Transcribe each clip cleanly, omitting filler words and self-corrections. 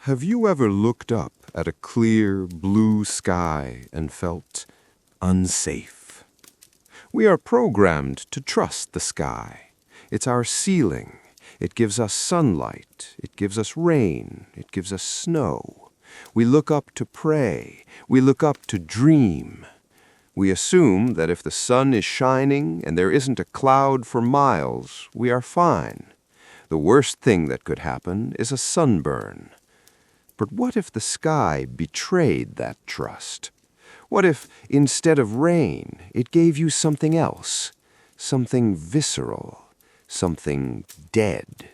Have you ever looked up at a clear, blue sky and felt unsafe? We are programmed to trust the sky. It's our ceiling. It gives us sunlight. It gives us rain. It gives us snow. We look up to pray. We look up to dream. We assume that if the sun is shining and there isn't a cloud for miles, we are fine. The worst thing that could happen is a sunburn. But what if the sky betrayed that trust? What if, instead of rain, it gave you something else, something visceral, something dead?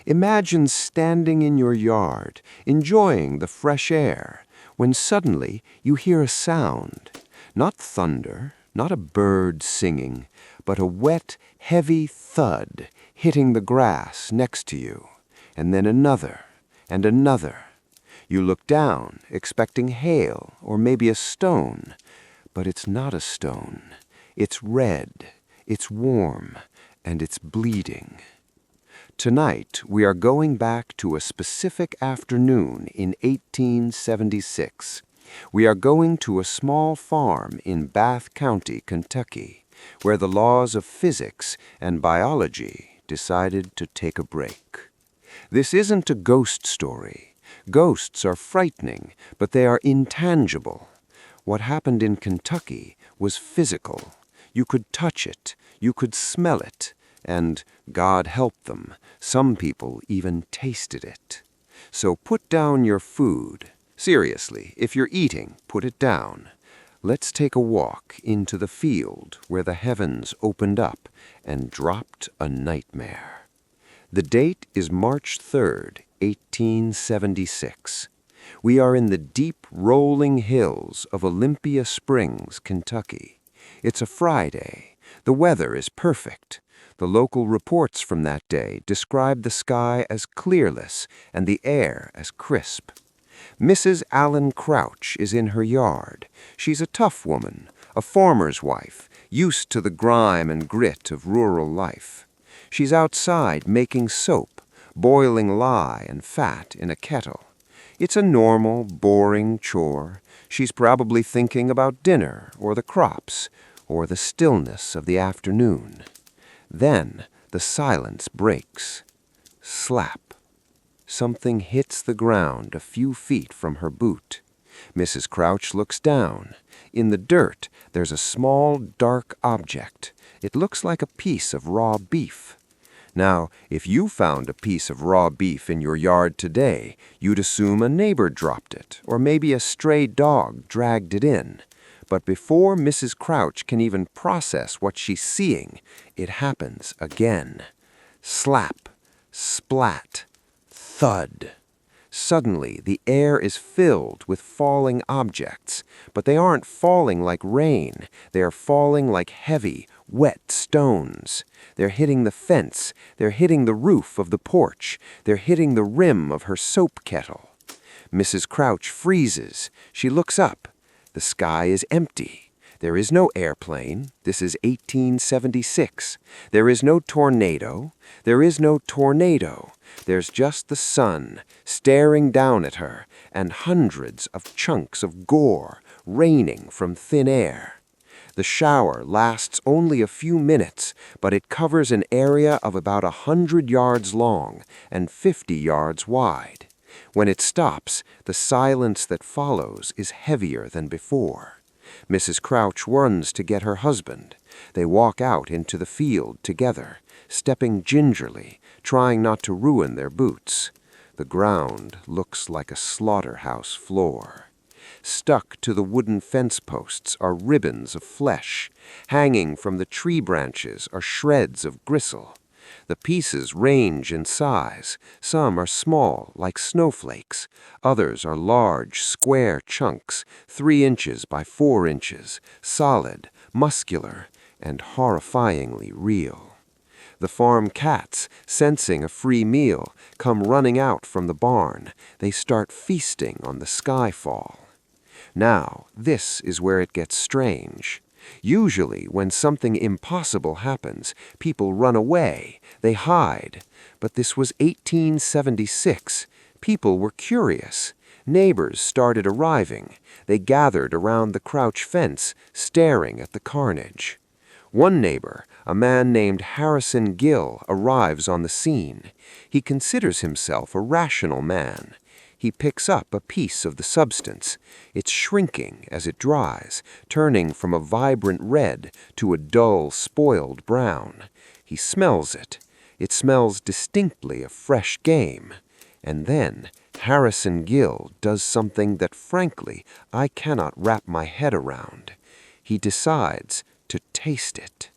Imagine standing in your yard, enjoying the fresh air, when suddenly you hear a sound, not thunder, not a bird singing, but a wet, heavy thud hitting the grass next to you, and then another, and another. You look down, expecting hail or maybe a stone, but it's not a stone. It's red, it's warm, and it's bleeding. Tonight, we are going back to a specific afternoon in 1876. We are going to a small farm in Bath County, Kentucky, where the laws of physics and biology decided to take a break. This isn't a ghost story. Ghosts are frightening, but they are intangible. What happened in Kentucky was physical. You could touch it, you could smell it, and, God help them, some people even tasted it. So put down your food. Seriously, if you're eating, put it down. Let's take a walk into the field where the heavens opened up and dropped a nightmare. The date is March 3rd, 1876. We are in the deep rolling hills of Olympia Springs, Kentucky. It's a Friday. The weather is perfect. The local reports from that day describe the sky as clearless and the air as crisp. Mrs. Allen Crouch is in her yard. She's a tough woman, a farmer's wife, used to the grime and grit of rural life. She's outside making soap, boiling lye and fat in a kettle. It's a normal, boring chore. She's probably thinking about dinner or the crops or the stillness of the afternoon. Then the silence breaks. Slap. Something hits the ground a few feet from her boot. Mrs. Crouch looks down. In the dirt, there's a small, dark object. It looks like a piece of raw beef. Now, if you found a piece of raw beef in your yard today, you'd assume a neighbor dropped it, or maybe a stray dog dragged it in. But before Mrs. Crouch can even process what she's seeing, it happens again. Slap, splat, thud. Suddenly, the air is filled with falling objects, but they aren't falling like rain. They are falling like heavy, wet stones. They're hitting the fence. They're hitting the roof of the porch. They're hitting the rim of her soap kettle. Mrs. Crouch freezes. She looks up. The sky is empty. There is no airplane. This is 1876. There is no tornado. There is no tornado. There's just the sun staring down at her and hundreds of chunks of gore raining from thin air. The shower lasts only a few minutes, but it covers an area of about 100 yards long and 50 yards wide. When it stops, the silence that follows is heavier than before. Mrs. Crouch runs to get her husband. They walk out into the field together, stepping gingerly, trying not to ruin their boots. The ground looks like a slaughterhouse floor. Stuck to the wooden fence posts are ribbons of flesh. Hanging from the tree branches are shreds of gristle. The pieces range in size. Some are small, like snowflakes. Others are large, square chunks, 3 inches by 4 inches, solid, muscular, and horrifyingly real. The farm cats, sensing a free meal, come running out from the barn. They start feasting on the skyfall. Now, this is where it gets strange. Usually, when something impossible happens, people run away, they hide. But this was 1876. People were curious. Neighbors started arriving. They gathered around the crouch fence, staring at the carnage. One neighbor, a man named Harrison Gill, arrives on the scene. He considers himself a rational man. He picks up a piece of the substance. It's shrinking as it dries, turning from a vibrant red to a dull, spoiled brown. He smells it. It smells distinctly of fresh game. And then Harrison Gill does something that, frankly, I cannot wrap my head around. He decides to taste it.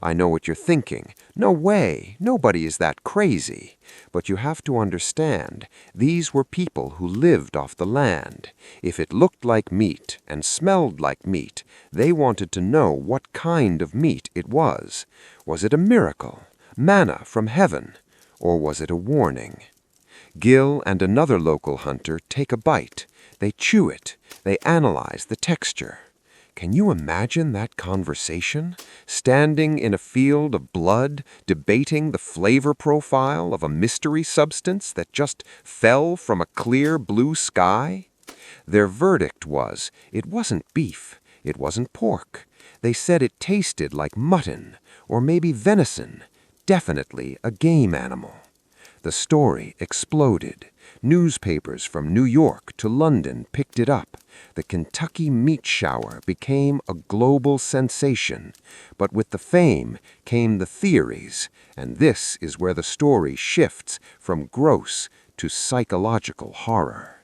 I know what you're thinking. No way, nobody is that crazy. But you have to understand, these were people who lived off the land. If it looked like meat and smelled like meat, they wanted to know what kind of meat it was. Was it a miracle, manna from heaven, or was it a warning? Gill and another local hunter take a bite. They chew it. They analyze the texture. Can you imagine that conversation? Standing in a field of blood, debating the flavor profile of a mystery substance that just fell from a clear blue sky? Their verdict was, it wasn't beef, it wasn't pork. They said it tasted like mutton, or maybe venison, definitely a game animal. The story exploded. Newspapers from New York to London picked it up. The Kentucky meat shower became a global sensation. But with the fame came the theories, and this is where the story shifts from gross to psychological horror.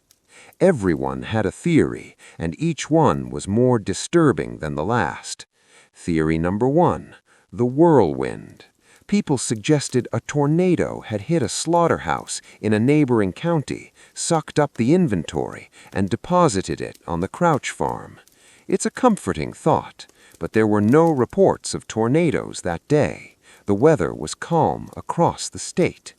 Everyone had a theory, and each one was more disturbing than the last. Theory number 1, the whirlwind. People suggested a tornado had hit a slaughterhouse in a neighboring county, sucked up the inventory, and deposited it on the Crouch farm. It's a comforting thought, but there were no reports of tornadoes that day. The weather was calm across the state.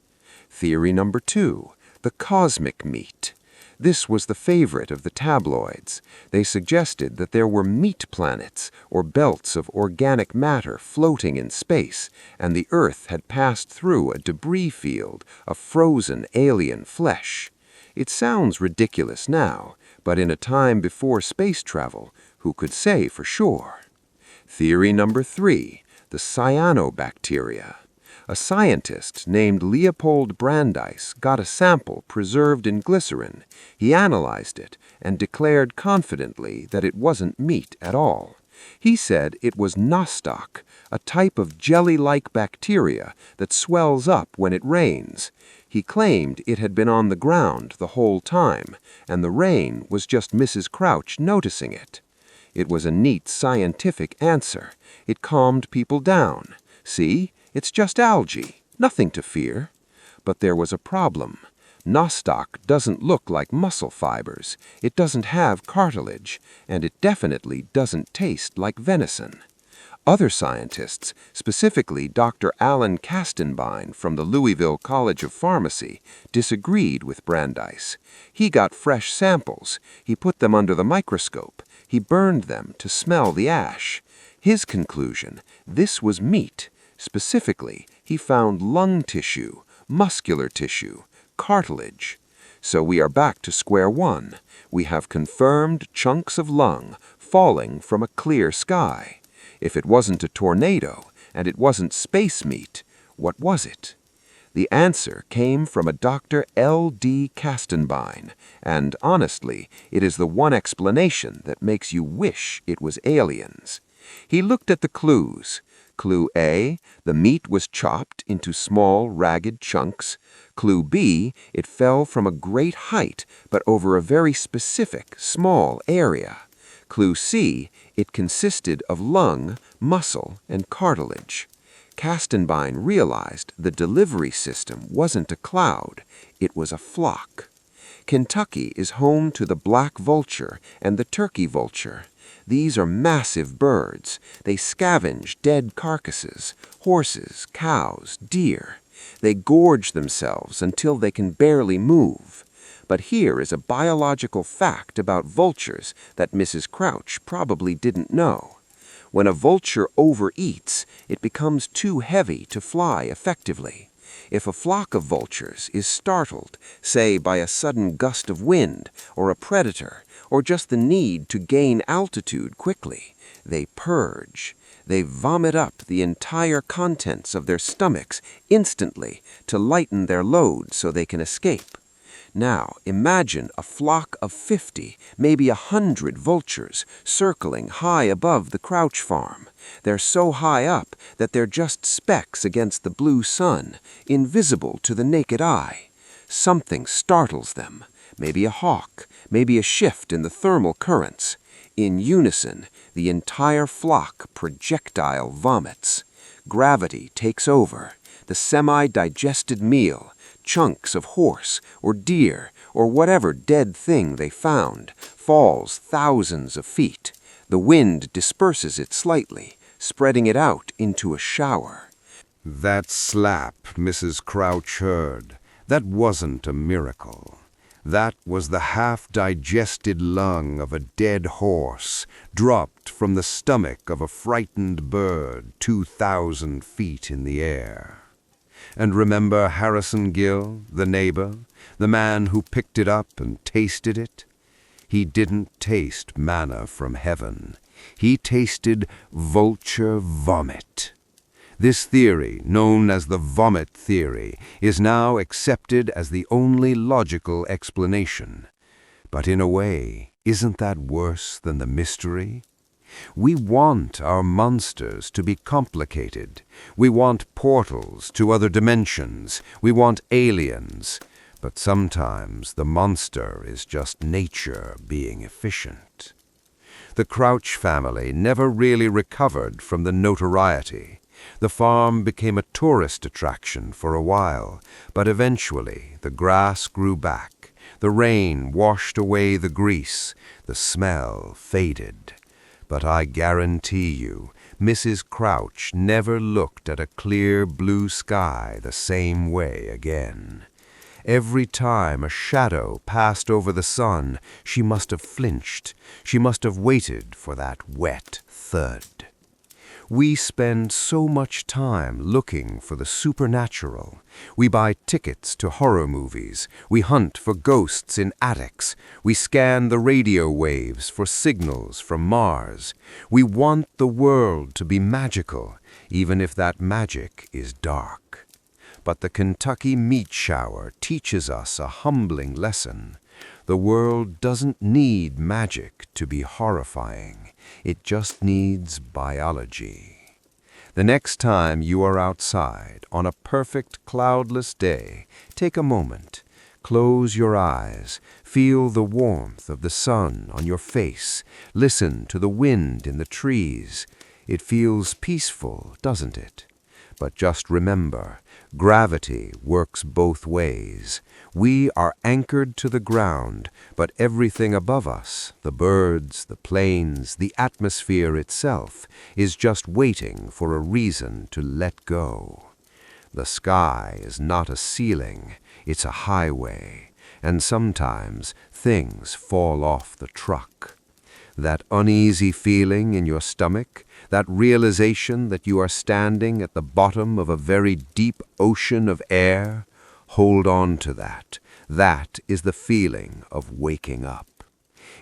Theory number 2, the cosmic meat. This was the favorite of the tabloids. They suggested that there were meat planets, or belts of organic matter floating in space, and the Earth had passed through a debris field of frozen alien flesh. It sounds ridiculous now, but in a time before space travel, who could say for sure? Theory number 3, the cyanobacteria. A scientist named Leopold Brandeis got a sample preserved in glycerin. He analyzed it and declared confidently that it wasn't meat at all. He said it was nostoc, a type of jelly-like bacteria that swells up when it rains. He claimed it had been on the ground the whole time, and the rain was just Mrs. Crouch noticing it. It was a neat scientific answer. It calmed people down. See? It's just algae, nothing to fear. But there was a problem. Nostoc doesn't look like muscle fibers, it doesn't have cartilage, and it definitely doesn't taste like venison. Other scientists, specifically Dr. Alan Kastenbein from the Louisville College of Pharmacy, disagreed with Brandeis. He got fresh samples, he put them under the microscope, he burned them to smell the ash. His conclusion, this was meat. Specifically, he found lung tissue, muscular tissue, cartilage. So we are back to square one. We have confirmed chunks of lung falling from a clear sky. If it wasn't a tornado, and it wasn't space meat, what was it? The answer came from a Dr. L.D. Kastenbein, and honestly, it is the one explanation that makes you wish it was aliens. He looked at the clues. Clue A, the meat was chopped into small, ragged chunks. Clue B, it fell from a great height, but over a very specific, small area. Clue C, it consisted of lung, muscle, and cartilage. Kastenbein realized the delivery system wasn't a cloud, it was a flock. Kentucky is home to the black vulture and the turkey vulture. These are massive birds. They scavenge dead carcasses, horses, cows, deer. They gorge themselves until they can barely move. But here is a biological fact about vultures that Mrs. Crouch probably didn't know. When a vulture overeats, it becomes too heavy to fly effectively. If a flock of vultures is startled, say by a sudden gust of wind, or a predator, or just the need to gain altitude quickly, they purge. They vomit up the entire contents of their stomachs instantly to lighten their load so they can escape. Now, imagine a flock of 50, maybe 100 vultures circling high above the Crouch farm. They're so high up that they're just specks against the blue sun, invisible to the naked eye. Something startles them, maybe a hawk, maybe a shift in the thermal currents. In unison, the entire flock projectile vomits. Gravity takes over. The semi-digested meal, chunks of horse or deer or whatever dead thing they found, falls thousands of feet. The wind disperses it slightly, spreading it out into a shower. That slap Mrs. Crouch heard, that wasn't a miracle. That was the half-digested lung of a dead horse, dropped from the stomach of a frightened bird 2,000 feet in the air. And remember Harrison Gill, the neighbor, the man who picked it up and tasted it? He didn't taste manna from heaven. He tasted vulture vomit. This theory, known as the vomit theory, is now accepted as the only logical explanation. But in a way, isn't that worse than the mystery? We want our monsters to be complicated. We want portals to other dimensions. We want aliens. But sometimes the monster is just nature being efficient. The Crouch family never really recovered from the notoriety. The farm became a tourist attraction for a while, but eventually the grass grew back, the rain washed away the grease, the smell faded. But I guarantee you, Mrs. Crouch never looked at a clear blue sky the same way again. Every time a shadow passed over the sun, she must have flinched. She must have waited for that wet thud. We spend so much time looking for the supernatural. We buy tickets to horror movies. We hunt for ghosts in attics. We scan the radio waves for signals from Mars. We want the world to be magical, even if that magic is dark. But the Kentucky meat shower teaches us a humbling lesson. The world doesn't need magic to be horrifying. It just needs biology. The next time you are outside on a perfect cloudless day, take a moment. Close your eyes. Feel the warmth of the sun on your face. Listen to the wind in the trees. It feels peaceful, doesn't it? But just remember, gravity works both ways. We are anchored to the ground, but everything above us, the birds, the planes, the atmosphere itself, is just waiting for a reason to let go. The sky is not a ceiling, it's a highway, and sometimes things fall off the truck. That uneasy feeling in your stomach, that realization that you are standing at the bottom of a very deep ocean of air, hold on to that. That is the feeling of waking up.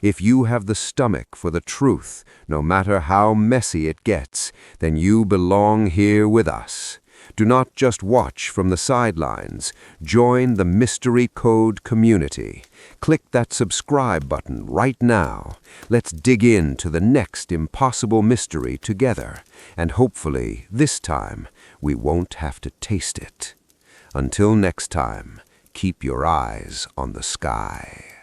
If you have the stomach for the truth, no matter how messy it gets, then you belong here with us. Do not just watch from the sidelines. Join the Mystery Kode community. Click that subscribe button right now. Let's dig into the next impossible mystery together, and hopefully, this time, we won't have to taste it. Until next time, keep your eyes on the sky.